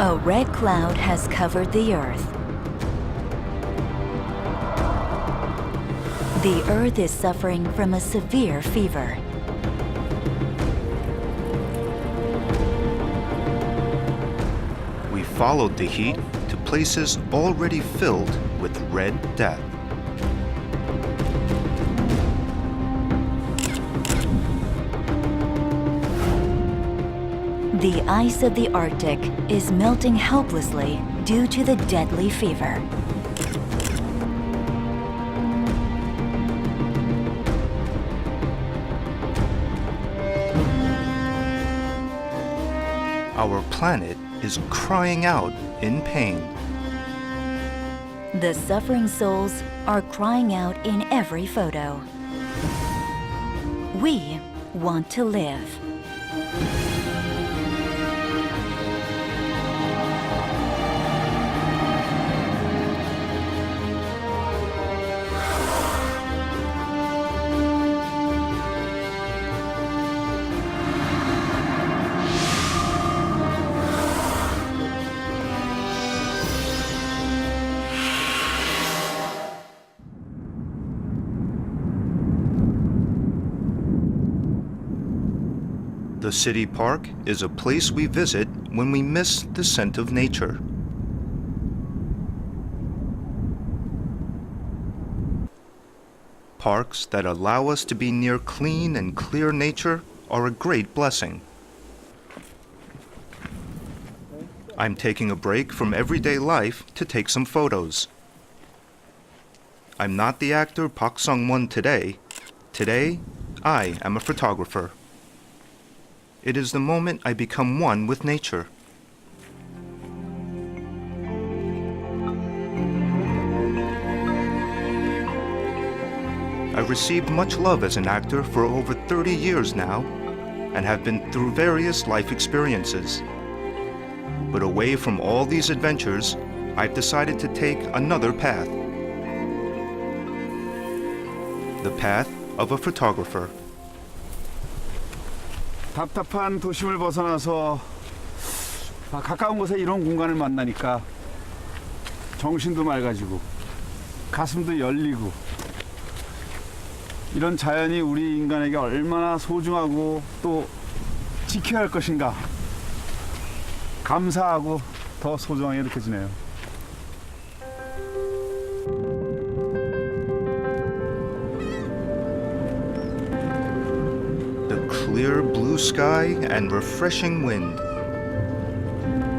A red cloud has covered the Earth. The Earth is suffering from a severe fever. We followed the heat to places already filled with red death. The ice of the Arctic is melting helplessly due to the deadly fever. Our planet is crying out in pain. The suffering souls are crying out in every photo. We want to live. The city park is a place we visit when we miss the scent of nature. Parks that allow us to be near clean and clear nature are a great blessing. I'm taking a break from everyday life to take some photos. I'm not the actor 박상원 today. Today, I am a photographer. It is the moment I become one with nature. I've received much love as an actor for over 30 years now and have been through various life experiences. But away from all these adventures, I've decided to take another path. The path of a photographer. 답답한 도심을 벗어나서 가까운 곳에 이런 공간을 만나니까 정신도 맑아지고 가슴도 열리고 이런 자연이 우리 인간에게 얼마나 소중하고 또 지켜야 할 것인가 감사하고 더 소중하게 느껴지네요. Clear blue sky and refreshing wind.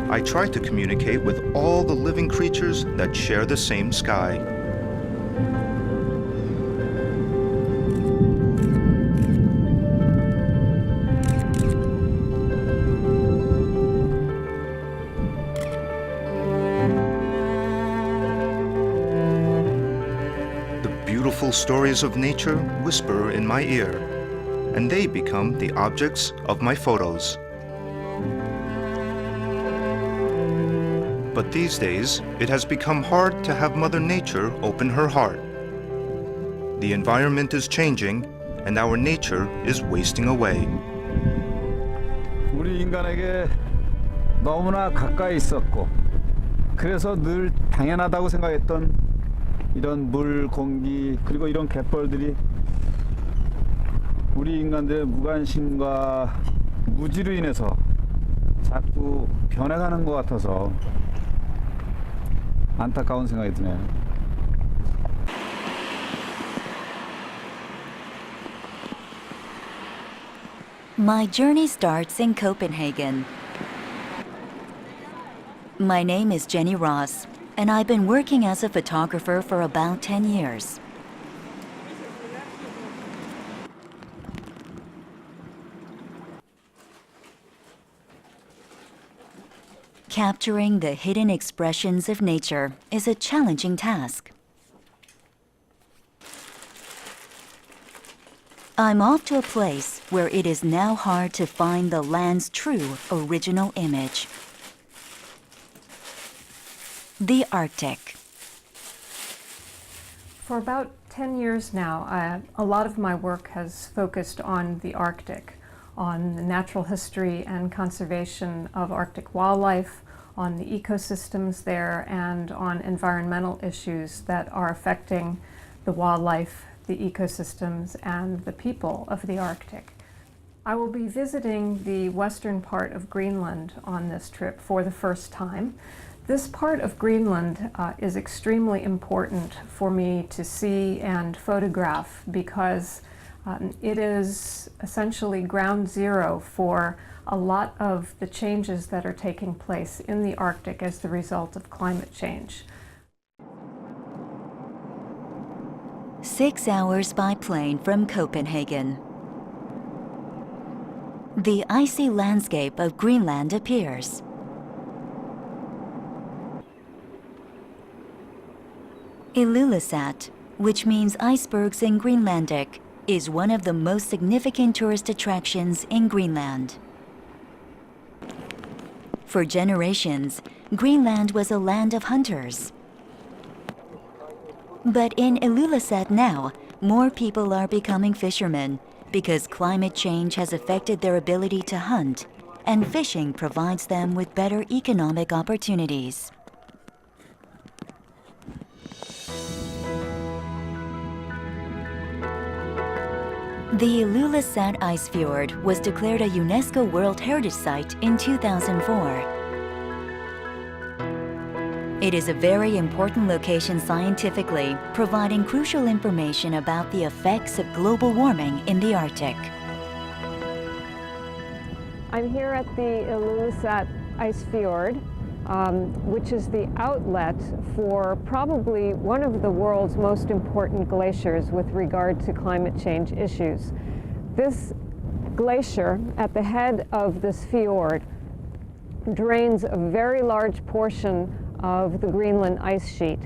I try to communicate with all the living creatures that share the same sky. The beautiful stories of nature whisper in my ear, and they become the objects of my photos. But these days, it has become hard to have Mother Nature open her heart. The environment is changing, and our nature is wasting away. 우리 인간에게 너무나 가까이 있었고 그래서 늘 당연하다고 생각했던 이런 물, 공기, 그리고 이런 갯벌들이 우리 인간들의 무관심과 무지로 인해서 자꾸 변해가는 것 같아서 안타까운 생각이 드네요. My journey starts in Copenhagen. My name is Jeniross, and I've been working as a photographer for about 10 years. Capturing the hidden expressions of nature is a challenging task. I'm off to a place where it is now hard to find the land's true original image. The Arctic. For about 10 years now, a lot of my work has focused on the Arctic, on the natural history and conservation of Arctic wildlife, on the ecosystems there and on environmental issues that are affecting the wildlife, the ecosystems, and the people of the Arctic. I will be visiting the western part of Greenland on this trip for the first time. This part of Greenland is extremely important for me to see and photograph because it is essentially ground zero for a lot of the changes that are taking place in the Arctic as the result of climate change. 6 hours by plane from Copenhagen. The icy landscape of Greenland appears. Ilulissat, which means icebergs in Greenlandic, is one of the most significant tourist attractions in Greenland. For generations, Greenland was a land of hunters. But in Ilulissat now, more people are becoming fishermen because climate change has affected their ability to hunt, and fishing provides them with better economic opportunities. The Ilulissat Ice Fjord was declared a UNESCO World Heritage Site in 2004. It is a very important location scientifically, providing crucial information about the effects of global warming in the Arctic. I'm here at the Ilulissat Ice Fjord, which is the outlet for probably one of the world's most important glaciers with regard to climate change issues. This glacier at the head of this fjord drains a very large portion of the Greenland ice sheet.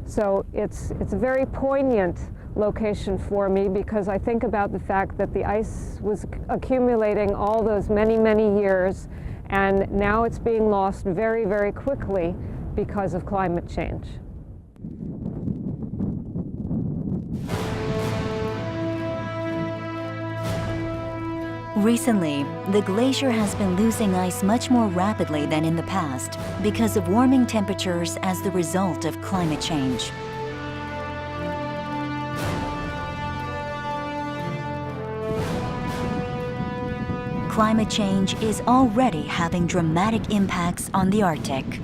So it's a very poignant location for me because I think about the fact that the ice was accumulating all those many, many years, and now it's being lost very, very quickly because of climate change. Recently, the glacier has been losing ice much more rapidly than in the past because of warming temperatures as the result of climate change. Climate change is already having dramatic impacts on the Arctic.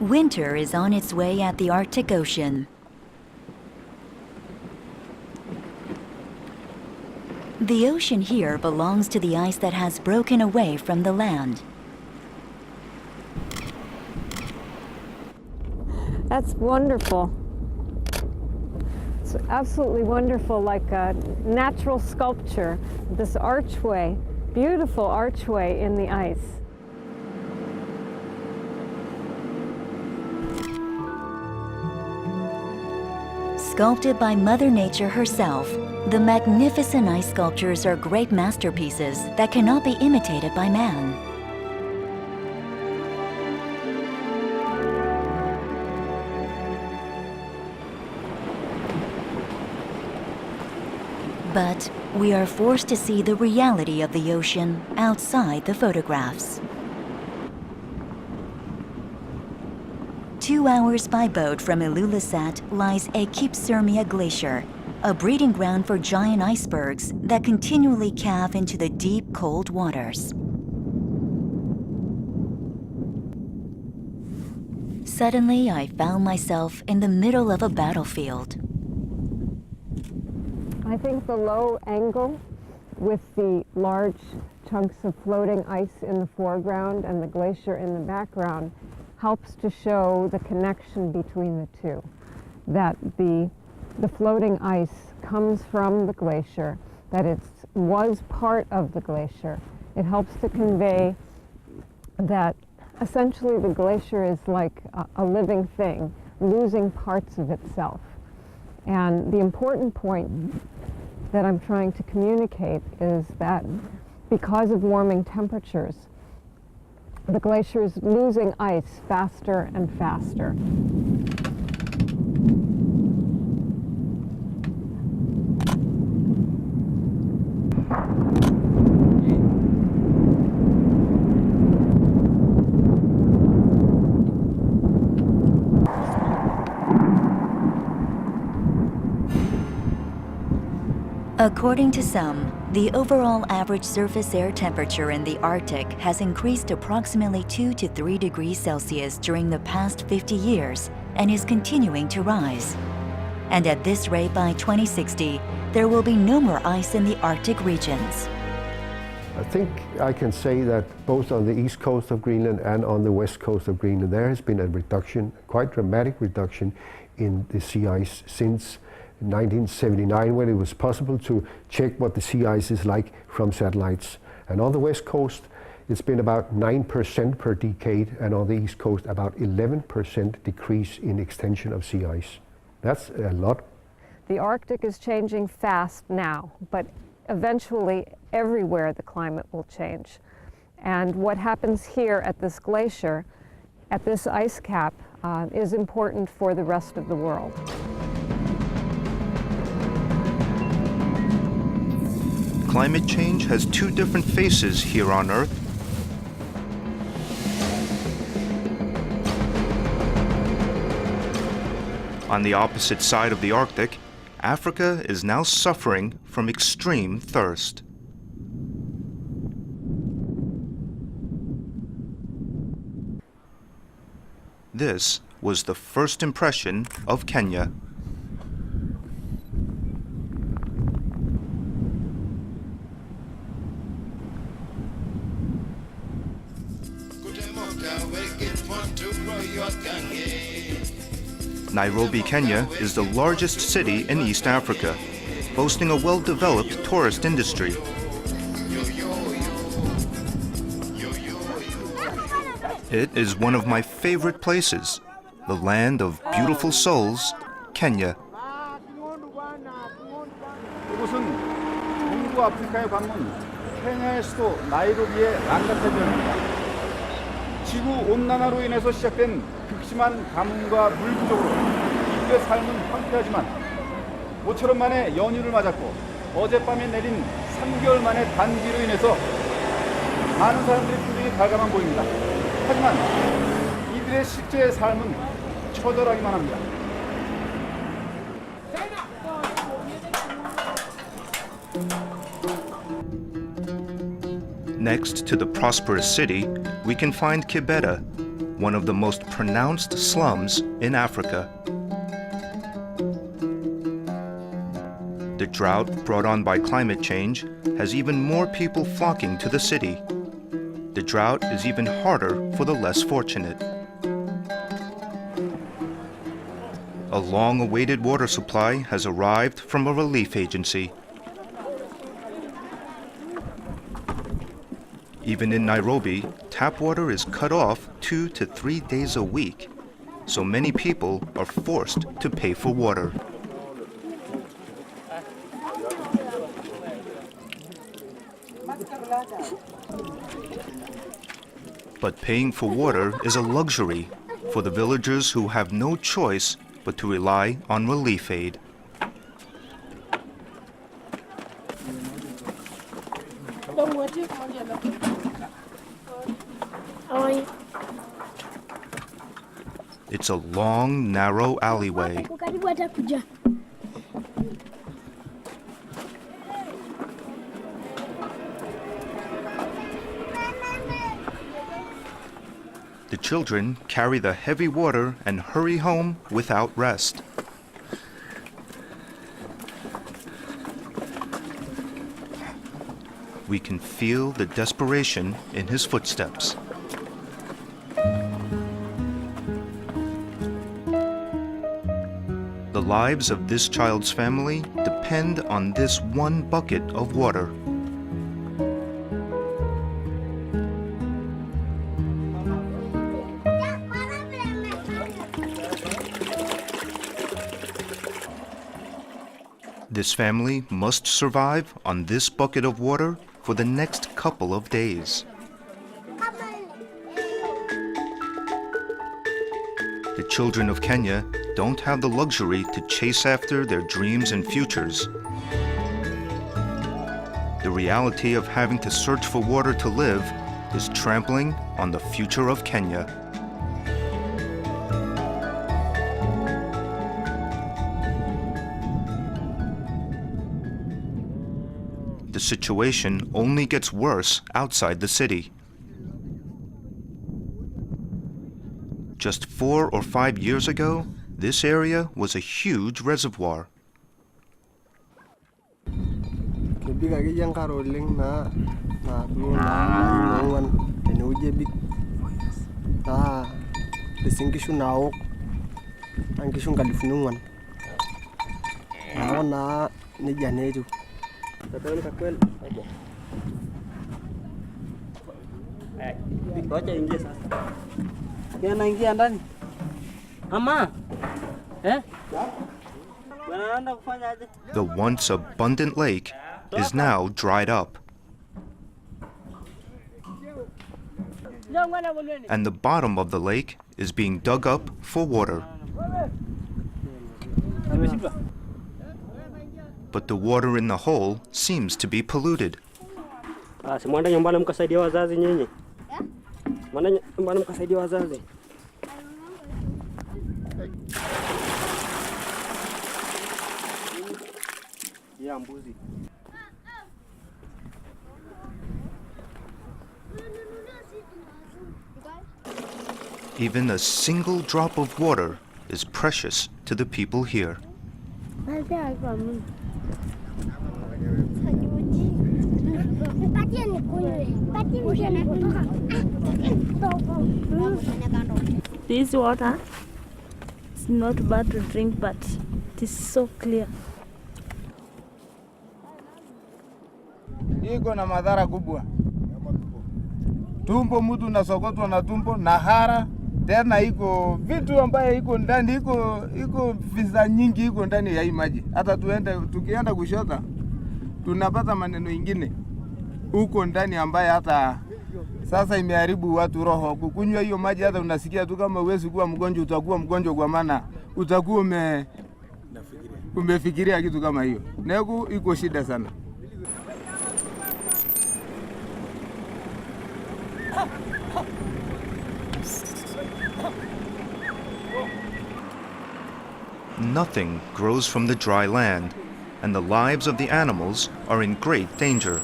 Winter is on its way at the Arctic Ocean. The ocean here belongs to the ice that has broken away from the land. That's wonderful. It's absolutely wonderful, like a natural sculpture. This archway, beautiful archway in the ice. Sculpted by Mother Nature herself, the magnificent ice sculptures are great masterpieces that cannot be imitated by man. But we are forced to see the reality of the ocean outside the photographs. 2 hours by boat from Ilulissat lies Ekipsirmia Glacier, a breeding ground for giant icebergs that continually calve into the deep, cold waters. Suddenly, I found myself in the middle of a battlefield. I think the low angle with the large chunks of floating ice in the foreground and the glacier in the background helps to show the connection between the two. That the floating ice comes from the glacier, that it was part of the glacier. It helps to convey that essentially the glacier is like a living thing, losing parts of itself. And the important point that I'm trying to communicate is that because of warming temperatures, the glacier is losing ice faster and faster. According to some, the overall average surface air temperature in the Arctic has increased approximately 2 to 3 degrees Celsius during the past 50 years and is continuing to rise. And at this rate by 2060, there will be no more ice in the Arctic regions. I think I can say that both on the east coast of Greenland and on the west coast of Greenland, there has been a reduction, quite dramatic reduction in the sea ice since 1979, when it was possible to check what the sea ice is like from satellites. And on the west coast, it's been about 9% per decade, and on the east coast, about 11% decrease in extension of sea ice. That's a lot. The Arctic is changing fast now, but eventually everywhere the climate will change. And what happens here at this glacier, at this ice cap, is important for the rest of the world. Climate change has two different faces here on Earth. On the opposite side of the Arctic, Africa is now suffering from extreme thirst. This was the first impression of Kenya. Nairobi, Kenya is the largest city in East Africa, boasting a well-developed tourist industry. It is one of my favorite places, the land of beautiful souls, Kenya. 이곳은 동부 아프리카의 관문 케냐의 수도 나이로비의 란다테변입니다. 지구 온난화로 인해서 시작된 극심한 가뭄과 물 부족으로 인류의 삶은 황폐하지만 모처럼 만에 연휴를 맞았고 어젯밤에 내린 3개월 만의 단비로 인해서 많은 사람들의 표정이 달가만 보입니다. 하지만 이들의 실제 삶은 처절하기만 합니다. Next to the prosperous city, we can find Kibera, one of the most pronounced slums in Africa. The drought brought on by climate change has even more people flocking to the city. The drought is even harder for the less fortunate. A long-awaited water supply has arrived from a relief agency. Even in Nairobi, tap water is cut off 2 to 3 days a week, so many people are forced to pay for water. But paying for water is a luxury for the villagers who have no choice but to rely on relief aid. It's a long, narrow alleyway. The children carry the heavy water and hurry home without rest. We can feel the desperation in his footsteps. The lives of this child's family depend on this one bucket of water. This family must survive on this bucket of water for the next couple of days. The children of Kenya don't have the luxury to chase after their dreams and futures. The reality of having to search for water to live is trampling on the future of Kenya. situation only gets worse outside the city. Just 4 or 5 years ago, this area was a huge reservoir. The once abundant lake is now dried up. And the bottom of the lake is being dug up for water. But the water in the hole seems to be polluted. Even a single drop of water is precious to the people here. This water is not bad to drink, but it is so clear. Iko na madhara kubwa. Tumbo mtu unasokotwa na tumbo na hara, tena iko vitu ambaye iko ndani, iko visa nyingi iko ndani ya hii maji. Hata tukienda kushota tunapata maneno ingine huko ndani ambaye hata sasa imeharibu watu roho. Kukunywa hiyo maji hata unasikia tu kama huwezi kuwa mgonjwa, utakuwa mgonjwa kwa maana utakuwa umefikiria kitu kama hiyo. Neku iko shida sana. Nothing grows from the dry land, and the lives of the animals are in great danger.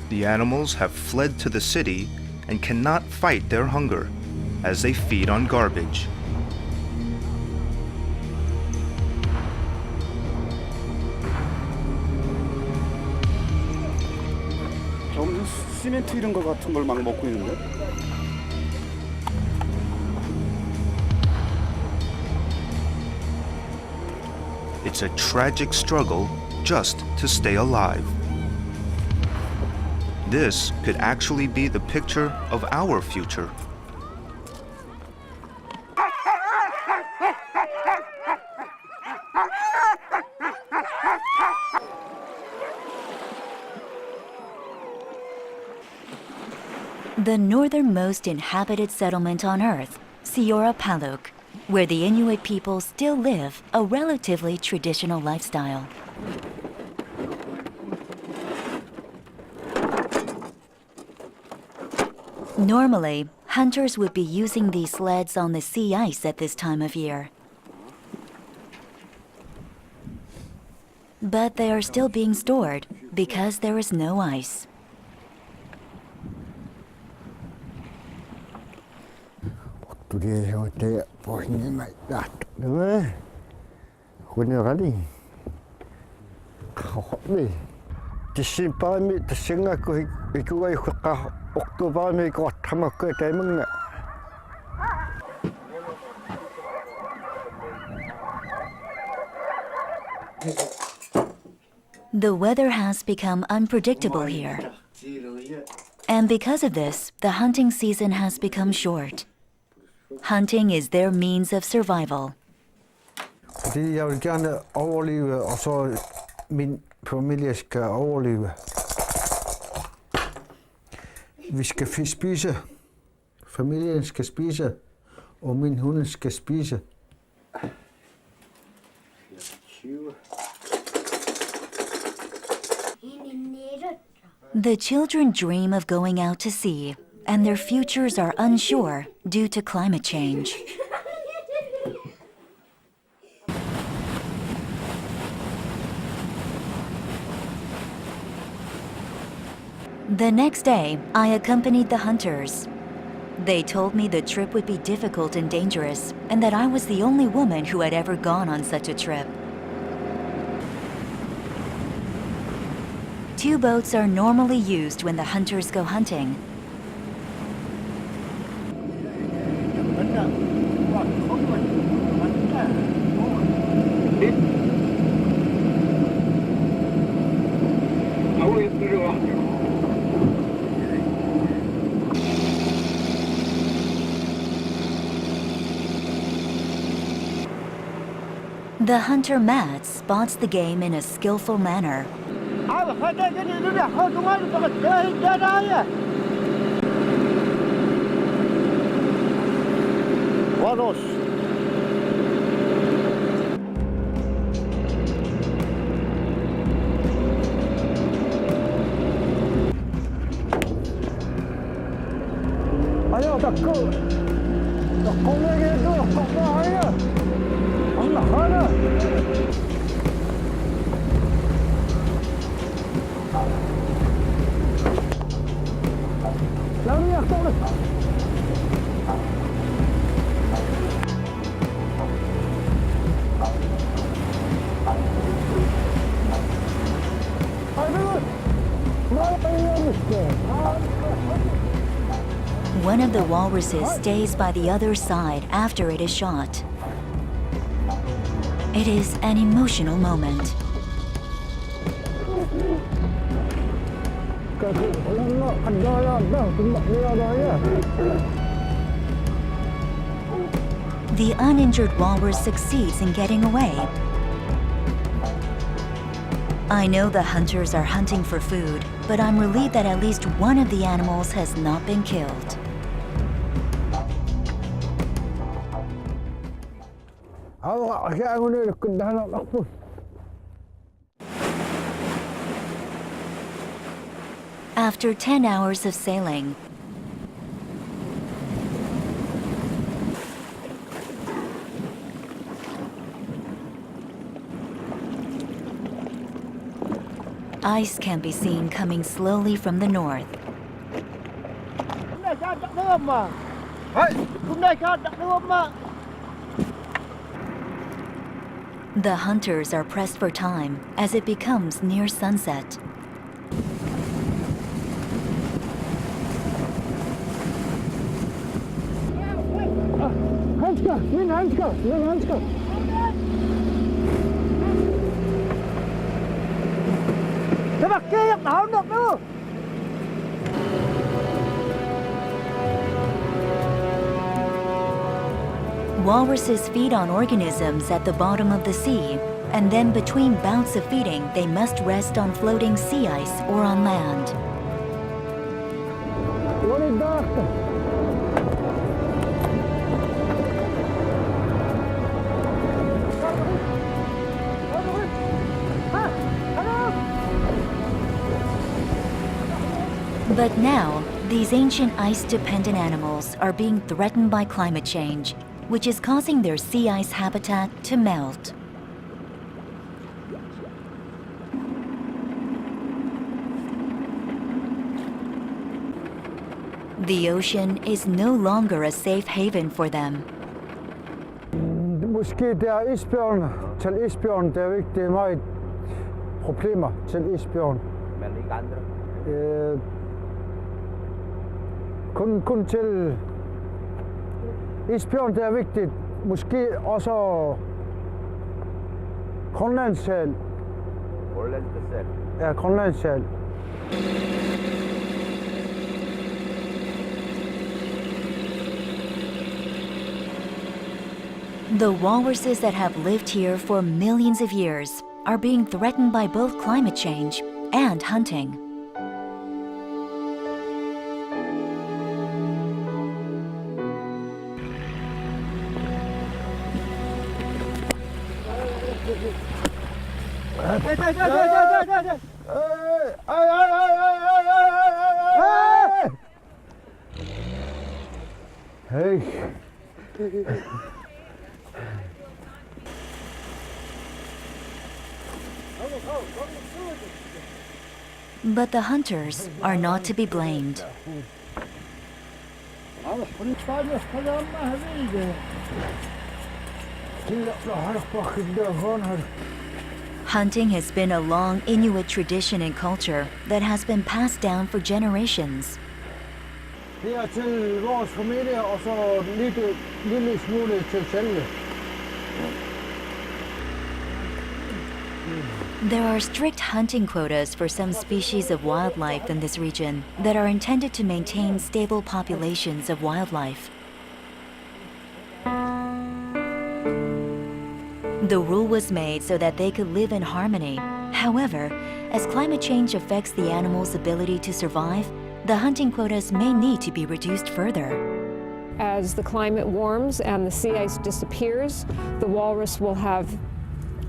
The animals have fled to the city and cannot fight their hunger as they feed on garbage. 시멘트 이런 거 같은 걸 막 먹고 있는데. It's a tragic struggle just to stay alive. This could actually be the picture of our future. The northernmost inhabited settlement on Earth, Siora Paluk, where the Inuit people still live a relatively traditional lifestyle. Normally, hunters would be using these sleds on the sea ice at this time of year. But they are still being stored because there is no ice. Today I was pointing like that. When you're ready, the simple me, the singer could go away for October, make what Tamaka Diamond. The weather has become unpredictable here. And because of this, the hunting season has become short. Hunting is their means of survival. Jeg vil gerne overleve, og så min familie skal overleve. Vi skal spise. Familien skal spise, og min hund skal spise. The children dream of going out to sea, and their futures are unsure due to climate change. The next day, I accompanied the hunters. They told me the trip would be difficult and dangerous, and that I was the only woman who had ever gone on such a trip. 2 boats are normally used when the hunters go hunting. The hunter Matt spots the game in a skillful manner. One of the walruses stays by the other side after it is shot. It is an emotional moment. The uninjured walrus succeeds in getting away. I know the hunters are hunting for food, but I'm relieved that at least one of the animals has not been killed. After 10 hours of sailing, ice can be seen coming slowly from the north. The hunters are pressed for time as it becomes near sunset. Walruses feed on organisms at the bottom of the sea, and then between bouts of feeding, they must rest on floating sea ice or on land. But now, these ancient ice-dependent animals are being threatened by climate change, which is causing their sea ice habitat to melt. The ocean is no longer a safe haven for them. Måske der isbjørn til isbjørn, der er ikke meget problemer til isbjørn. Men ikke andre? Kun til isbjørn, det er vigtigt. Måske også grønlandssæl. Grønlandssæl? Ja, grønlandssæl. The walruses that have lived here for millions of years are being threatened by both climate change and hunting. Hey. But the hunters are not to be blamed. Hunting has been a long Inuit tradition and culture that has been passed down for generations. There are strict hunting quotas for some species of wildlife in this region that are intended to maintain stable populations of wildlife. The rule was made so that they could live in harmony. However, as climate change affects the animals' ability to survive, the hunting quotas may need to be reduced further. As the climate warms and the sea ice disappears, the walrus will have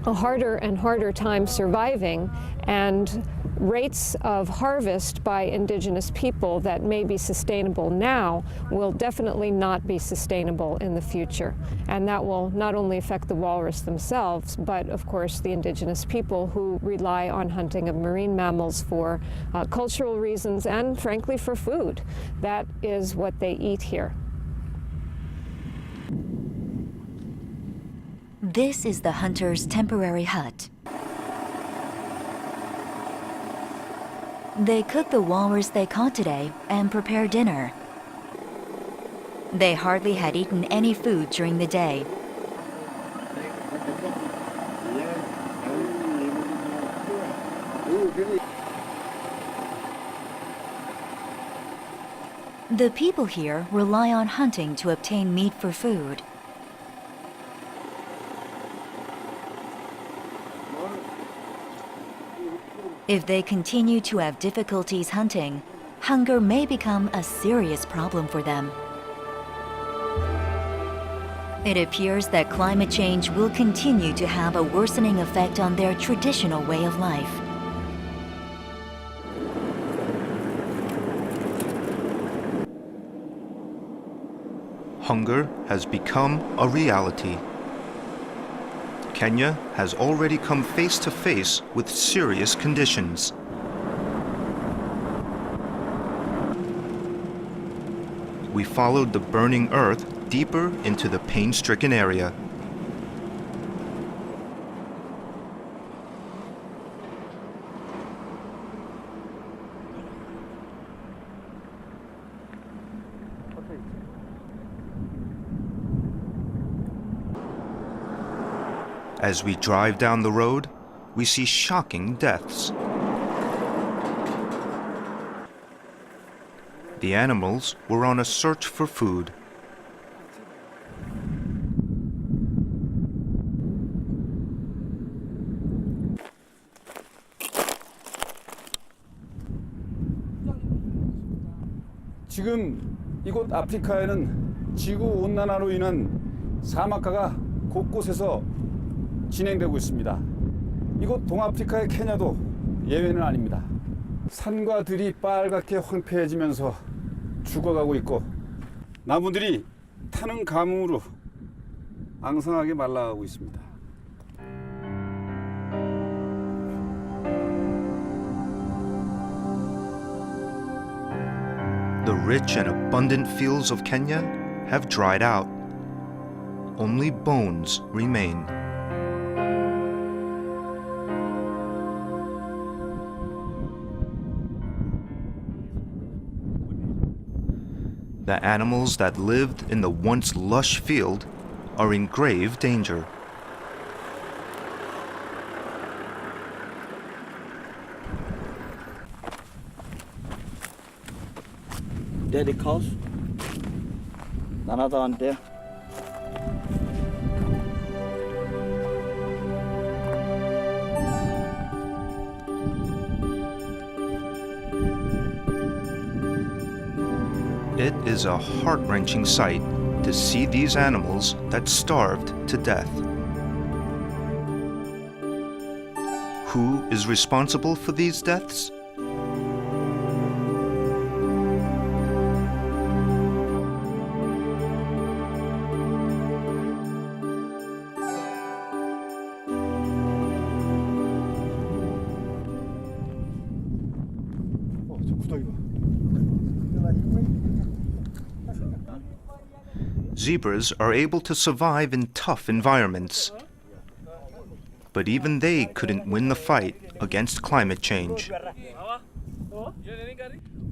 a harder and harder time surviving, and rates of harvest by indigenous people that may be sustainable now will definitely not be sustainable in the future. And that will not only affect the walrus themselves, but of course the indigenous people who rely on hunting of marine mammals for cultural reasons and frankly for food. That is what they eat here. This is the hunter's temporary hut. They cook the walrus they caught today and prepare dinner. They hardly had eaten any food during the day. The people here rely on hunting to obtain meat for food. If they continue to have difficulties hunting, hunger may become a serious problem for them. It appears that climate change will continue to have a worsening effect on their traditional way of life. Hunger has become a reality. Kenya has already come face to face with serious conditions. We followed the burning earth deeper into the pain-stricken area. As we drive down the road, we see shocking deaths. The animals were on a search for food. 지금 이곳 아프리카에는 지구온난화로 인한 사막화가 곳곳에서 진행되고 있습니다. 이곳 동아프리카의 케냐도 예외는 아닙니다. 산과 들이 빨갛게 황폐해지면서 죽어가고 있고 나무들이 타는 가뭄으로 앙상하게 말라가고 있습니다. The rich and abundant fields of Kenya have dried out. Only bones remain. The animals that lived in the once lush field are in grave danger. Daddy calls. Another one there. It is a heart-wrenching sight to see these animals that starved to death. Who is responsible for these deaths? Zebras are able to survive in tough environments. But even they couldn't win the fight against climate change.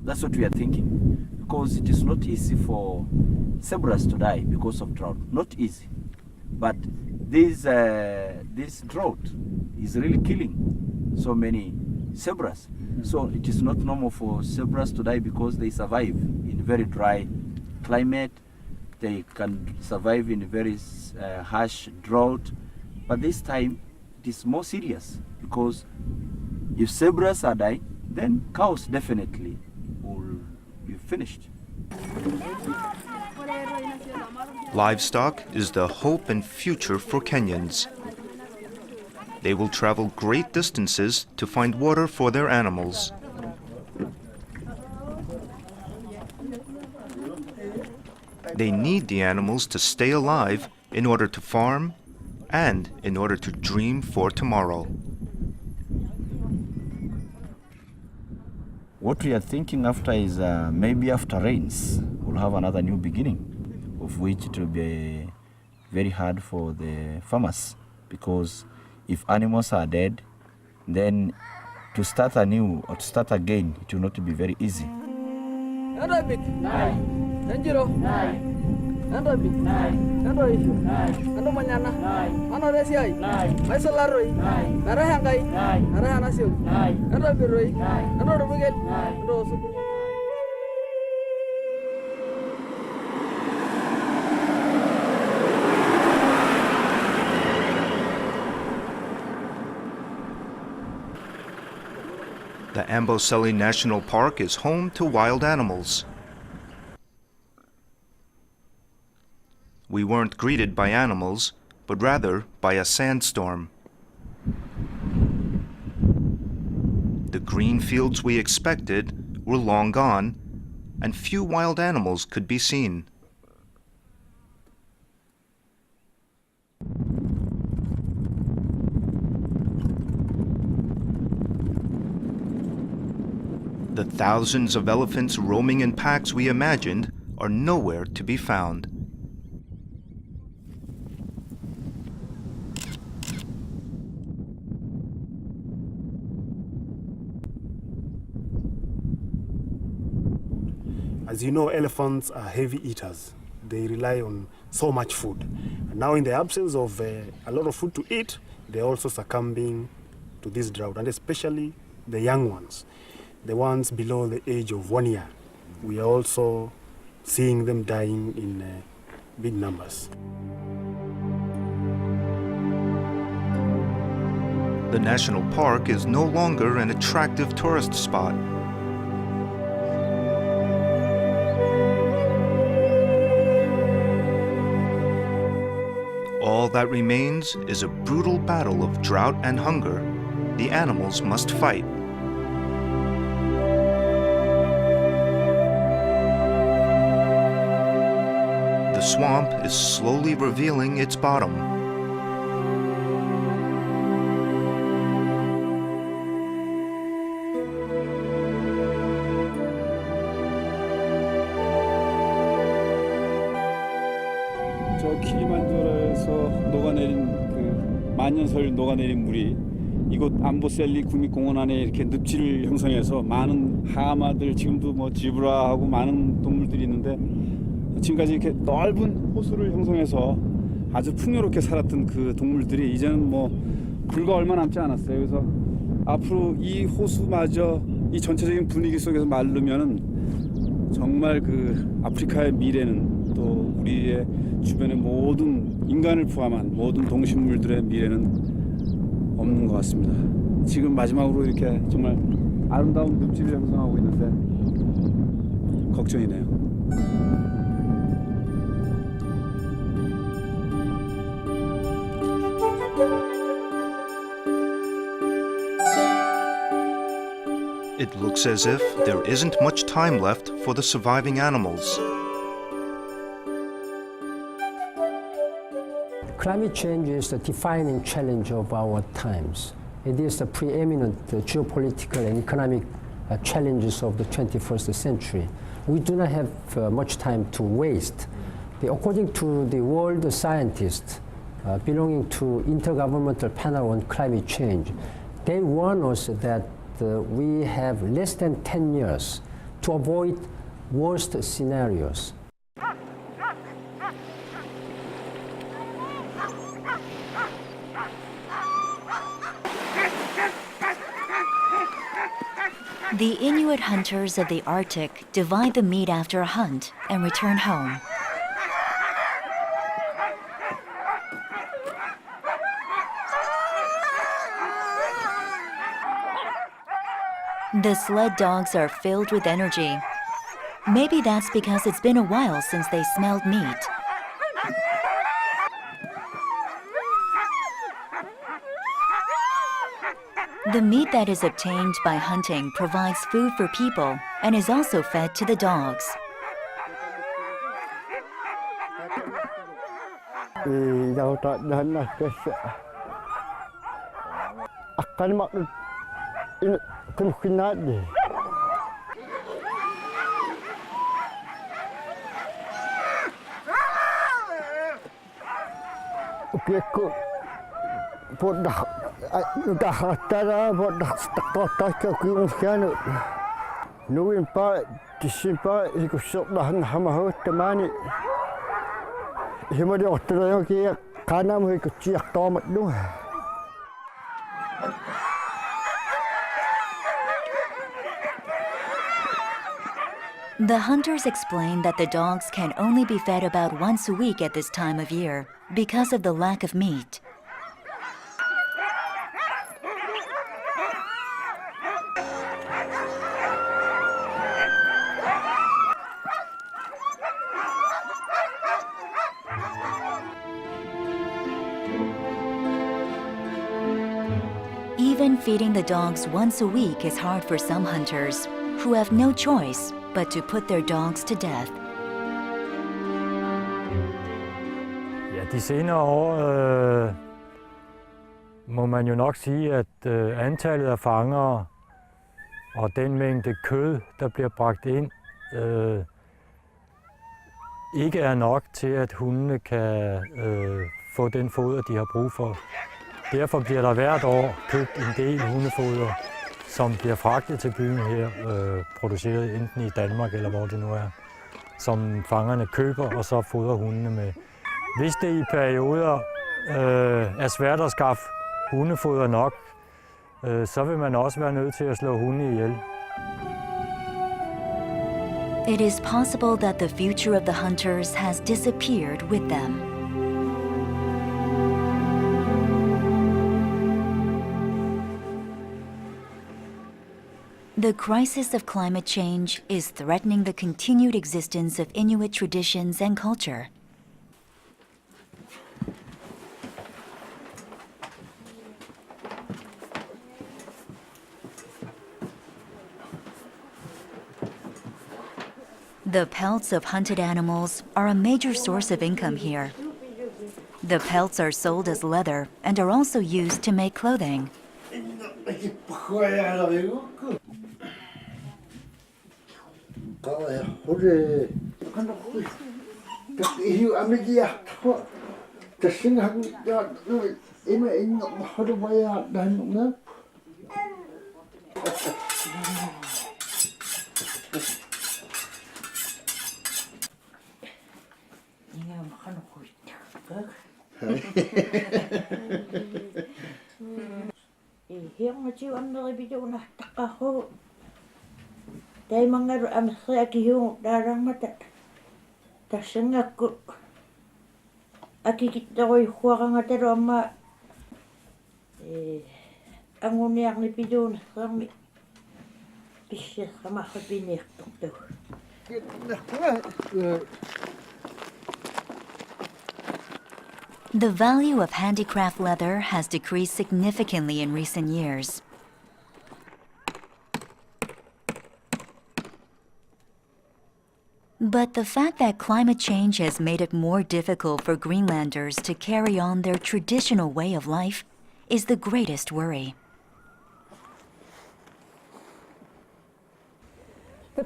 That's what we are thinking, because it is not easy for zebras to die because of drought. Not easy. But this drought is really killing so many zebras. So it is not normal for zebras to die because they survive in very dry climate. They can survive in very harsh drought. But this time it is more serious, because if zebras are dying, then cows definitely will be finished. Livestock is the hope and future for Kenyans. They will travel great distances to find water for their animals. They need the animals to stay alive in order to farm and in order to dream for tomorrow. What we are thinking after is maybe after rains, we'll have another new beginning, of which it will be very hard for the farmers, because if animals are dead, then to start anew or to start again, it will not be very easy. The Amboseli National Park is home to wild animals. We weren't greeted by animals, but rather by a sandstorm. The green fields we expected were long gone, and few wild animals could be seen. The thousands of elephants roaming in packs we imagined are nowhere to be found. As you know, elephants are heavy eaters. They rely on so much food. And now in the absence of a lot of food to eat, they're also succumbing to this drought, and especially the young ones, the ones below the age of 1 year. We are also seeing them dying in big numbers. The national park is no longer an attractive tourist spot. All that remains is a brutal battle of drought and hunger the animals must fight. The swamp is slowly revealing its bottom. 저 킬리만자로에서 녹아내린 그 만년설 녹아내린 물이 이곳 암보셀리 국립공원 안에 이렇게 늪지를 형성해서 많은 하마들, 지금도 뭐 지브라하고 많은 동물들이 있는데, 지금까지 이렇게 넓은 호수를 형성해서 아주 풍요롭게 살았던 그 동물들이 이제는 뭐 불과 얼마 남지 않았어요. 그래서 앞으로 이 호수마저 이 전체적인 분위기 속에서 마르면은 정말 그 아프리카의 미래는, 또 우리의 주변의 모든 인간을 포함한 모든 동식물들의 미래는 없는 것 같습니다. 지금 마지막으로 이렇게 정말 아름다운 늪지를 형성하고 있는데 걱정이네요. It looks as if there isn't much time left for the surviving animals. Climate change is the defining challenge of our times. It is the preeminent geopolitical and economic challenges of the 21st century. We do not have much time to waste. According to the world scientists belonging to Intergovernmental Panel on Climate Change, they warn us that we have less than 10 years to avoid worst scenarios. The Inuit hunters of the Arctic divide the meat after a hunt and return home. The sled dogs are filled with energy. Maybe that's because it's been a while since they smelled meat. The meat that is obtained by hunting provides food for people and is also fed to the dogs. The hunters explain that the dogs can only be fed about once a week at this time of year because of the lack of meat. Even feeding the dogs once a week is hard for some hunters who have no choice but to put their dogs to death. Ja, de senere år må man jo nok sige, at antallet af fangere og den mængde kød, der bliver bragt ind, ikke er nok til, at hundene kan få den foder, de har brug for. Derfor bliver der hvert år købt en del hundefoder, som bliver fragtet til byen her, produceret enten i Danmark eller hvor det nu er, som fangerne køber og så fodrer hundene med. Hvis det i perioder er svært at skaffe hundefoder nok, så vil man også være nødt til at slå hunde ihjel. It is possible that the future of the hunters has disappeared with them. The crisis of climate change is threatening the continued existence of Inuit traditions and culture. The pelts of hunted animals are a major source of income here. The pelts are sold as leather and are also used to make clothing. Dai mangaru amsaya kihu darang mata tasangakku akikitagoi huarangatero amma anguniak ni pidun rami pisya sama khapiniak tukto. The value of handicraft leather has decreased significantly in recent years. But the fact that climate change has made it more difficult for Greenlanders to carry on their traditional way of life is the greatest worry.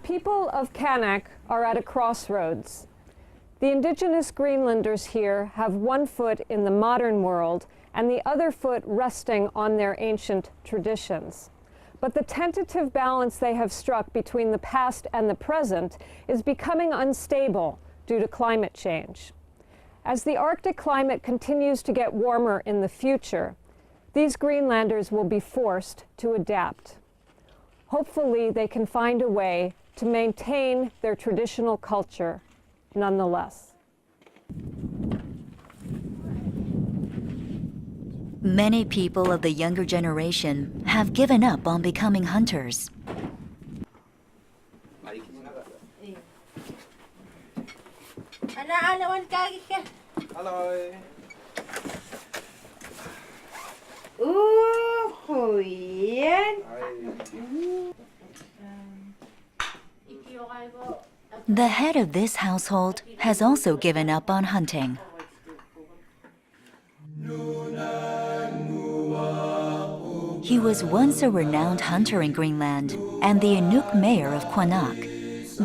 people of Kanak are at a crossroads. The indigenous Greenlanders here have one foot in the modern world and the other foot resting on their ancient traditions. But the tentative balance they have struck between the past and the present is becoming unstable due to climate change. As the Arctic climate continues to get warmer in the future, these Greenlanders will be forced to adapt. Hopefully, they can find a way to maintain their traditional culture nonetheless. Many people of the younger generation have given up on becoming hunters. The head of this household has also given up on hunting. He was once a renowned hunter in Greenland and the Inuk mayor of Quanok.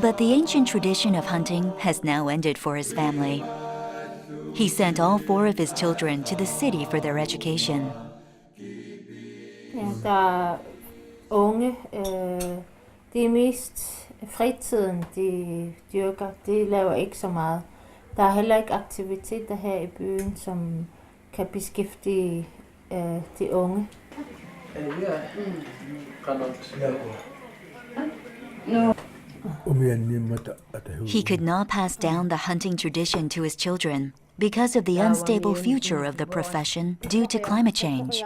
But the ancient tradition of hunting has now ended for his family. He sent all 4 of his children to the city for their education. Der unge, det er mest fritiden, de dyrker. De laver ikke så meget. Der er heller ikke aktiviteter her i byen, som kan beskæftige de unge. He could not pass down the hunting tradition to his children because of the unstable future of the profession due to climate change.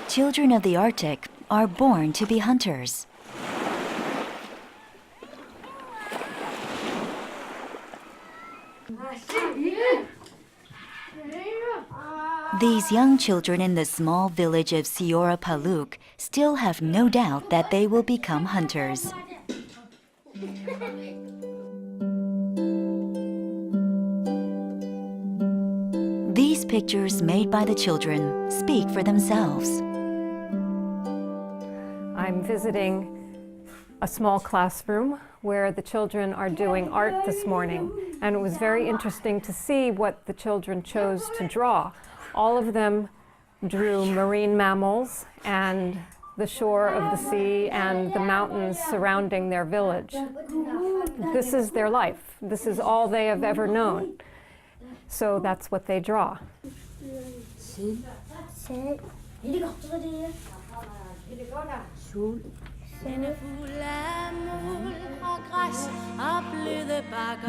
Children of the Arctic are born to be hunters. These young children in the small village of Siora Paluk still have no doubt that they will become hunters. These pictures made by the children speak for themselves. I'm visiting a small classroom where the children are doing art this morning, and it was very interesting to see what the children chose to draw. All of them drew marine mammals and the shore of the sea and the mountains surrounding their village. This is their life. This is all they have ever known. So that's what they draw.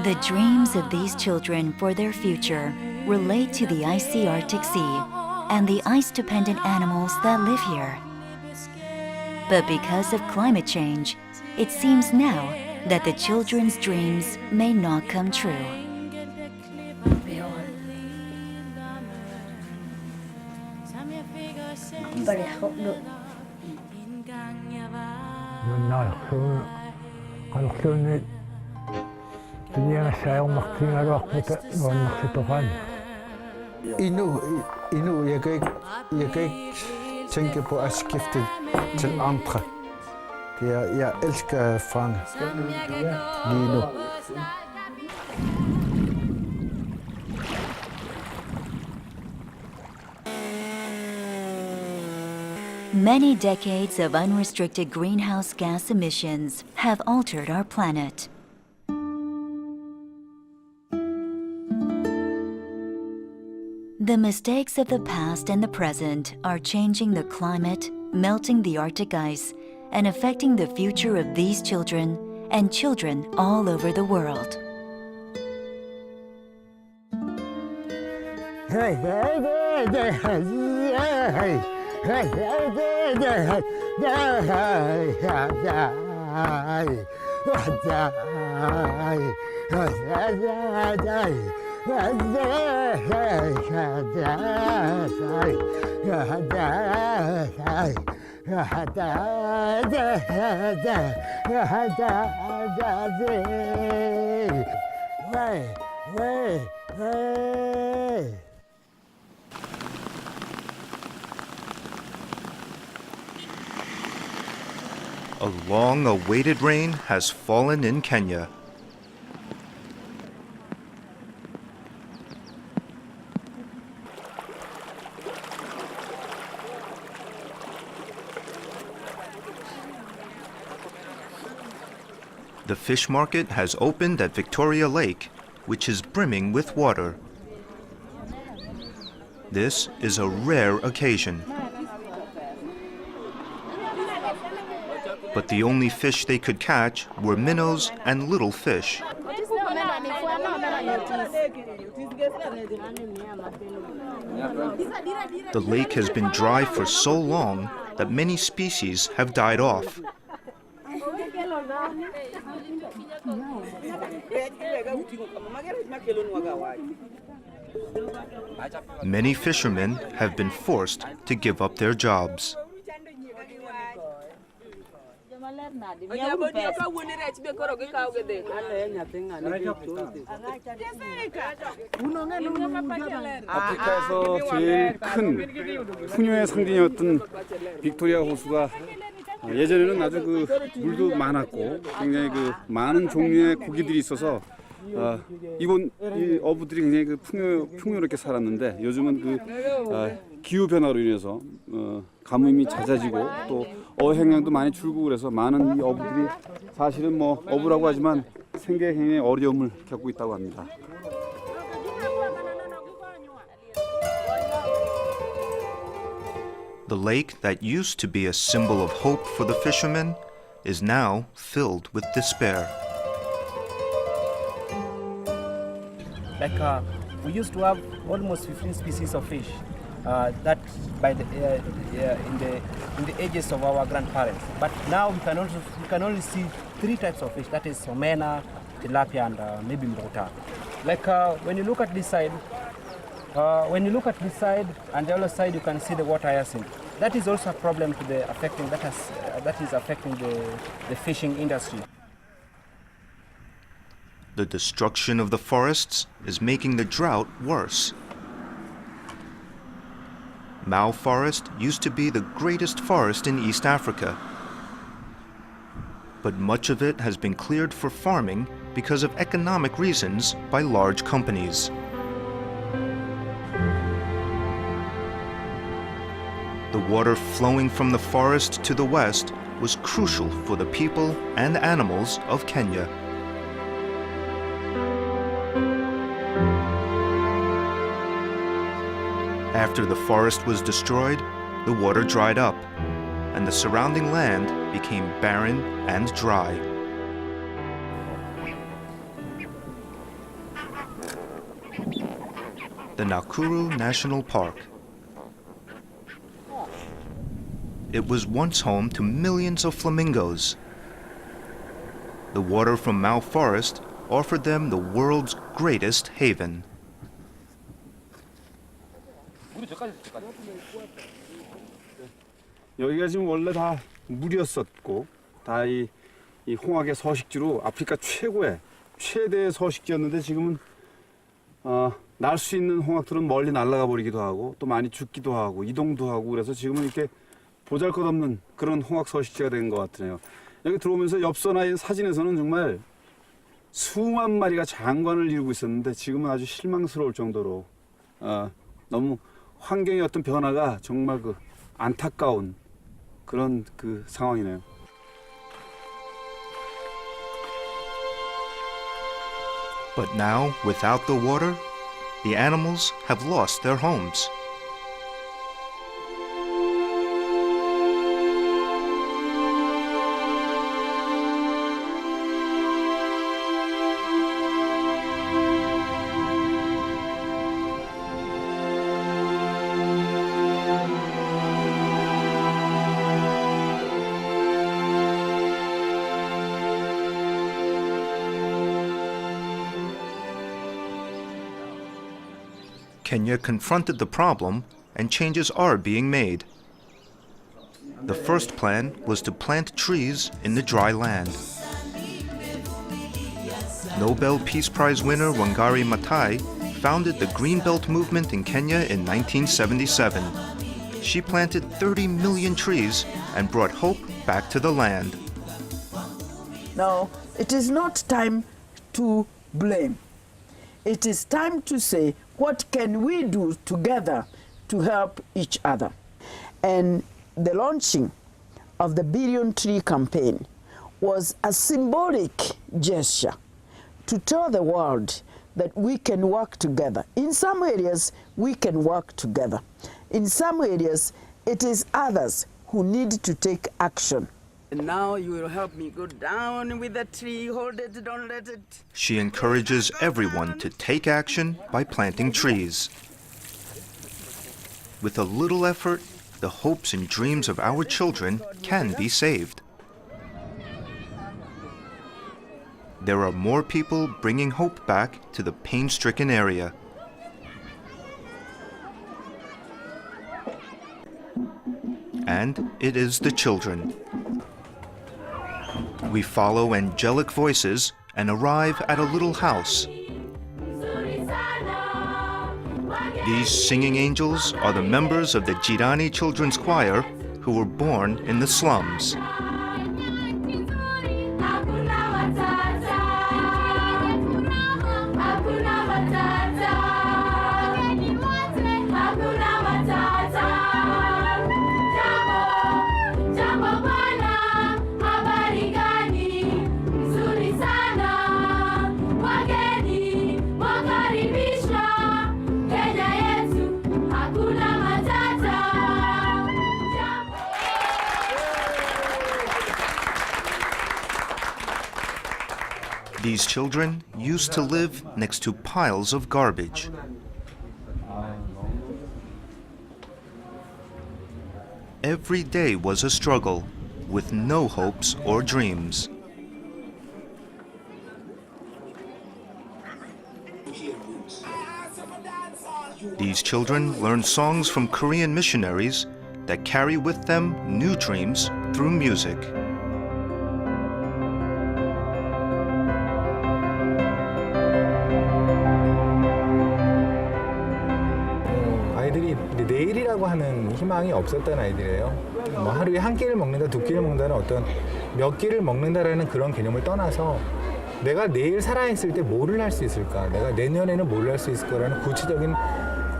The dreams of these children for their future relate to the icy Arctic Sea and the ice-dependent animals that live here. But because of climate change, it seems now that the children's dreams may not come true. Endnu, jeg kan ikke tænke på at skifte til andre. Jeg elsker at fange lige nu. Many decades of unrestricted greenhouse gas emissions have altered our planet. The mistakes of the past and the present are changing the climate, melting the Arctic ice, and affecting the future of these children and children all over the world. A long-awaited rain has fallen in Kenya. The fish market has opened at Victoria Lake, which is brimming with water. This is a rare occasion. But the only fish they could catch were minnows and little fish. The lake has been dry for so long that many species have died off. Many fishermen have been forced to give up their jobs. 아프리카에서 제일 큰 풍요의 상징이었던 빅토리아 호수가 예전에는 아주 그 물도 많았고 굉장히 그 많은 종류의 고기들이 있어서 이번 이 어부들이 굉장히 그 풍요롭게 살았는데 요즘은 그 기후 변화로 인해서 가뭄이 잦아지고 또 어획량도 많이 줄고 그래서 많은 이 어부들이 사실은 뭐 어부라고 하지만 생계에 굉장히 어려움을 겪고 있다고 합니다. The lake that used to be a symbol of hope for the fishermen is now filled with despair. Like we used to have almost 15 species of fish that by the in the ages of our grandparents. But now we can only see 3 types of fish. That is omena, tilapia, and maybe mbota. Like when you look at this side. When you look at this side and the other side, you can see the water hyacinth. That is also a problem to the affecting that is affecting the fishing industry. The destruction of the forests is making the drought worse. Mau Forest used to be the greatest forest in East Africa, but much of it has been cleared for farming because of economic reasons by large companies. The water flowing from the forest to the west was crucial for the people and animals of Kenya. After the forest was destroyed, the water dried up, and the surrounding land became barren and dry. The Nakuru National Park. It was once home to millions of flamingos. The water from Mau Forest offered them the world's greatest haven. 여기가 지금 원래 다 물이었었고 다 이 홍학의 서식지로 아프리카 최대의 서식지였는데 지금은 날 수 있는 홍학들은 멀리 날아가 버리기도 하고 또 많이 죽기도 하고 이동도 하고 그래서 지금은 이렇게 보잘것없는 그런 홍학 서식지가 된 것 같으네요. 여기 들어오면서 엽서나 사진에서는 정말 수만 마리가 장관을 이루고 있었는데 지금은 아주 실망스러울 정도로 너무 환경의 어떤 변화가 정말 그 안타까운 그런 그 상황이네요. But now, without the water, the animals have lost their homes. Kenya confronted the problem, and changes are being made. The first plan was to plant trees in the dry land. Nobel Peace Prize winner Wangari Maathai founded the Greenbelt movement in Kenya in 1977. She planted 30 million trees and brought hope back to the land. Now, it is not time to blame. It is time to say, what can we do together to help each other? And the launching of the Billion Tree campaign was a symbolic gesture to tell the world that we can work together. In some areas, we can work together. In some areas, it is others who need to take action. And now you will help me go down with the tree, hold it, don't let it. She encourages everyone to take action by planting trees. With a little effort, the hopes and dreams of our children can be saved. There are more people bringing hope back to the pain-stricken area. And it is the children. We follow angelic voices and arrive at a little house. These singing angels are the members of the Jirani Children's Choir who were born in the slums. These children used to live next to piles of garbage. Every day was a struggle, with no hopes or dreams. These children learn songs from Korean missionaries that carry with them new dreams through music. 아이들이 내일이라고 하는 희망이 없었던 아이들이에요. 뭐 하루에 한 끼를 먹는다, 두 끼를 먹는다는 어떤 몇 끼를 먹는다라는 그런 개념을 떠나서 내가 내일 살아있을 때 뭐를 할 수 있을까? 내가 내년에는 뭘 할 수 있을 거라는 구체적인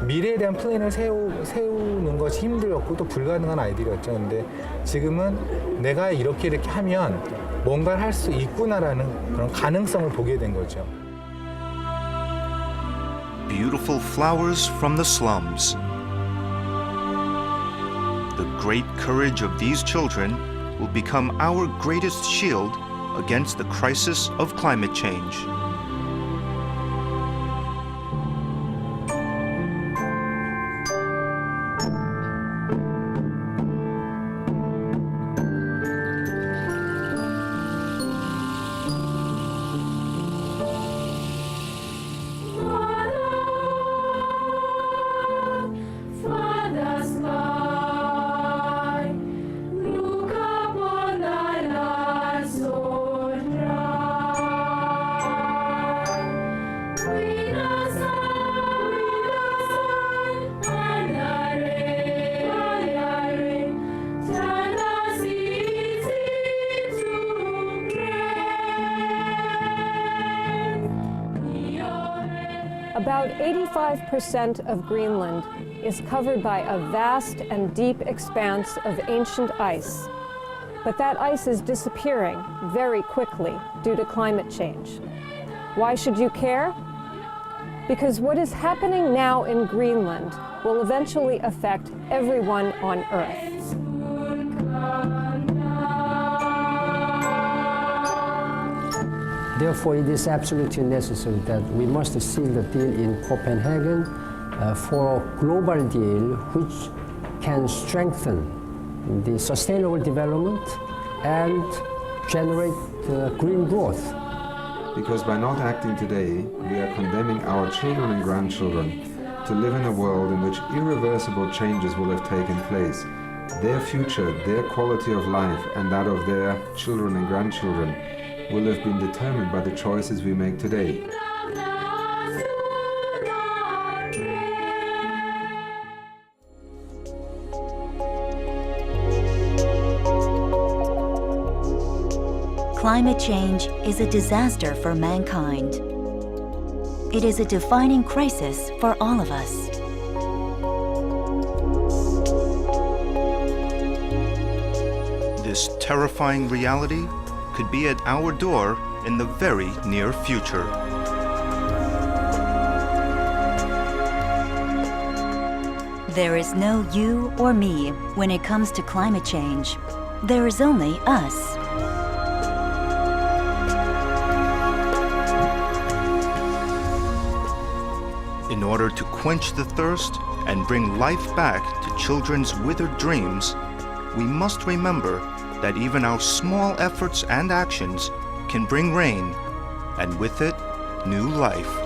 미래에 대한 플랜을 세우는 것이 힘들었고 또 불가능한 아이들이었죠. 근데 지금은 내가 이렇게 하면 뭔가를 할 수 있구나라는 그런 가능성을 보게 된 거죠. Beautiful flowers from the slums. The great courage of these children will become our greatest shield against the crisis of climate change. About 85% of Greenland is covered by a vast and deep expanse of ancient ice. But that ice is disappearing very quickly due to climate change. Why should you care? Because what is happening now in Greenland will eventually affect everyone on Earth. Therefore, it is absolutely necessary that we must seal the deal in Copenhagen for a global deal which can strengthen the sustainable development and generate green growth. Because by not acting today, we are condemning our children and grandchildren to live in a world in which irreversible changes will have taken place. Their future, their quality of life, and that of their children and grandchildren will have been determined by the choices we make today. Climate change is a disaster for mankind. It is a defining crisis for all of us. This terrifying reality could be at our door in the very near future. There is no you or me when it comes to climate change. There is only us. In order to quench the thirst and bring life back to children's withered dreams, we must remember that even our small efforts and actions can bring rain, and with it, new life.